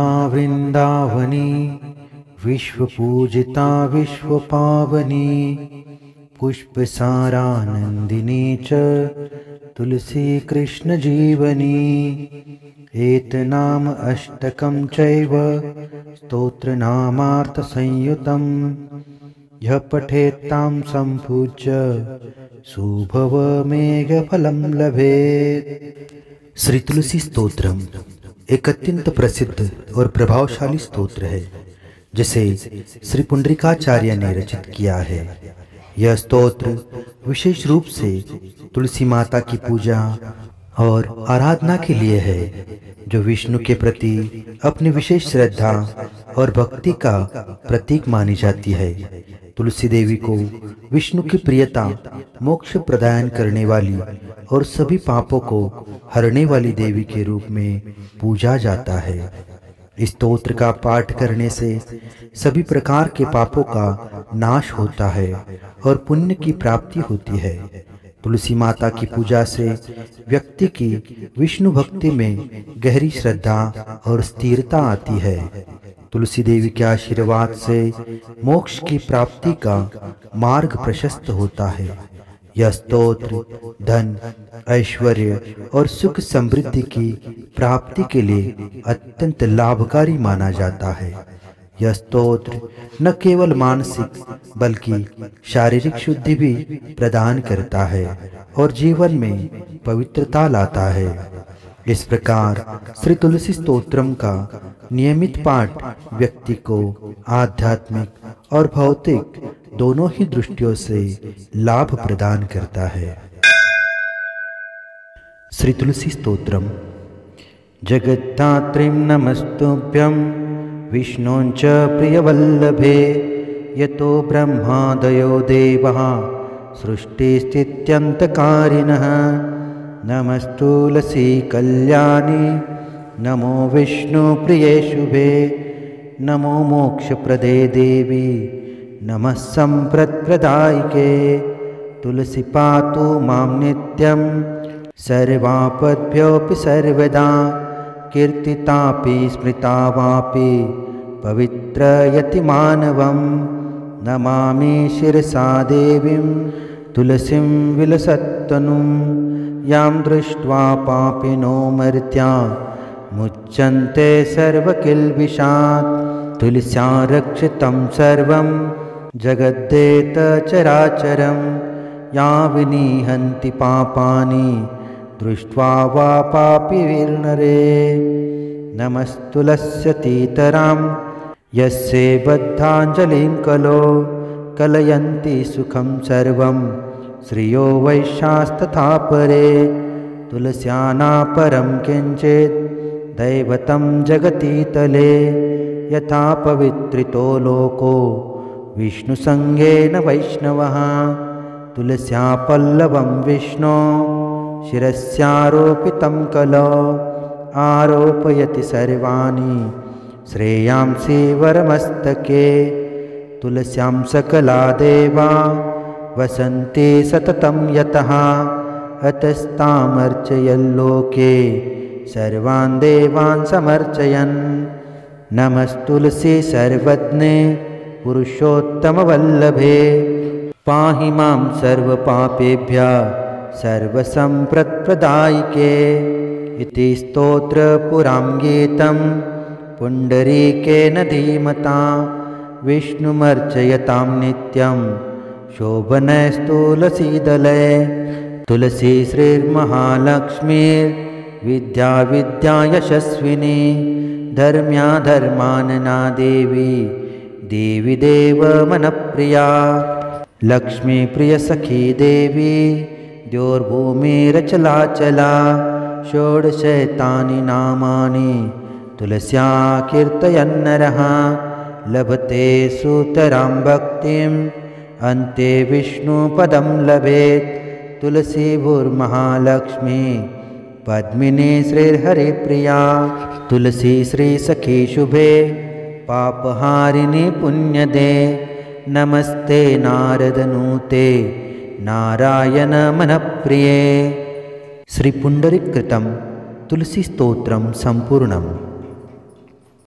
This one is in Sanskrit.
वृंदावनी विश्वपूजिता विश्वपावनी पुष्पसारानंदिनी च तुलसी कृष्ण जीवनी। एतनाम अष्टकं चैव स्तोत्रनामार्थ संयुतं यः पठेत् तां संपूज्य सुभवमेघफलं लभेत्। श्री तुलसी स्तोत्रम एक अत्यंत प्रसिद्ध और प्रभावशाली स्तोत्र है जिसे श्री पुंडरीकाचार्य ने रचित किया है। यह स्तोत्र विशेष रूप से तुलसी माता की पूजा और आराधना के लिए है, जो विष्णु के प्रति अपनी विशेष श्रद्धा और भक्ति का प्रतीक मानी जाती है। तुलसी देवी को विष्णु की प्रियता, मोक्ष प्रदान करने वाली और सभी पापों को हरने वाली देवी के रूप में पूजा जाता है। इस स्तोत्र का पाठ करने से सभी प्रकार के पापों का नाश होता है और पुण्य की प्राप्ति होती है। तुलसी माता की पूजा से व्यक्ति की विष्णु भक्ति में गहरी श्रद्धा और स्थिरता आती है। तुलसी देवी के आशीर्वाद से मोक्ष की प्राप्ति का मार्ग प्रशस्त होता है। यह स्तोत्र धन, ऐश्वर्य और सुख समृद्धि की प्राप्ति के लिए अत्यंत लाभकारी माना जाता है। यह स्तोत्र न केवल मानसिक बल्कि शारीरिक शुद्धि भी प्रदान करता है और जीवन में पवित्रता लाता है। इस प्रकार श्री तुलसी स्तोत्रम का नियमित पाठ व्यक्ति को आध्यात्मिक और भौतिक दोनों ही दृष्टियों से लाभ प्रदान करता है। श्री तुलसी स्तोत्रम। जगद्धात्रीं नमस्तुभ्यं विष्णोञ्च प्रियवल्लभे, यतो ब्रह्मादयो देवः सृष्टिस्थित्यन्तकारिणः। नमस्तुलसी कल्याणी नमो विष्णुप्रिये शुभे, नमो मोक्षप्रदे देवी नमः सम्पत्प्रदायिके। तुलसी पातु मां नित्यं सर्वापद्भ्योऽपि सर्वदा, कीर्तितापि स्मृता वापि पवित्रयति मानवं। नमामि शिरसा देवीं तुलसीं विलसत्तनुं, यां दृष्ट्वा पापिनो मर्त्या मुच्यन्ते सर्वकिल्बिषात्। तुलस्या रक्षितं सर्वं जगद्देतचराचरं, या विनिहन्ति पापानि दृष्ट्वा वा पापिविर्नरे। नमस्तुलस्यतीतरां यस्ये बद्धाञ्जलिं कलो, कलयन्ति सुखं सर्वं श्रियो वैश्यास्तथा परे। तुलस्या न परं किञ्चित् दैवतं जगतीतले, यथा पवित्रितो लोको विष्णुसङ्गेन वैष्णवः। तुलस्या पल्लवं विष्णो शिरस्यारोपितं कलो, आरोपयति सर्वाणि श्रेयांसि वरमस्तके। तुलस्यां सकला देवा वसन्ति सततं यतः, अतस्तामर्चयल्लोके सर्वान् देवान् समर्चयन्। नमस्तुलसी सर्वज्ञे पुरुषोत्तमवल्लभे, पाहि मां सर्वपापेभ्यः सर्वसम्पत्प्रदायिके। इति स्तोत्रपुरां गीतं पुण्डरीकेन धीमता, विष्णुमर्चयतां नित्यं शोभनस्तुलसीदले। तुलसी श्रीर्महालक्ष्मीर्विद्या विद्या यशस्विनी, धर्म्या धर्मानना देवी देवी देवमनप्रिया। लक्ष्मी प्रिय सखी देवी द्योर्भूमिरचलाचला, षोडशैतानि नामानि तुलस्या कीर्तयन्नरः। लभते सुतरां भक्तिम् अन्ते विष्णुपदं लभेत्। तुलसी भूर्महालक्ष्मी पद्मिनी श्रीर्हरिप्रिया। तुलसी श्री सखी शुभे पापहारिणी पुण्यदे, नमस्ते नारदनूते नारायण मनप्रिये। श्री पुंडरीकृतं तुलसी स्तोत्रम संपूर्णम्।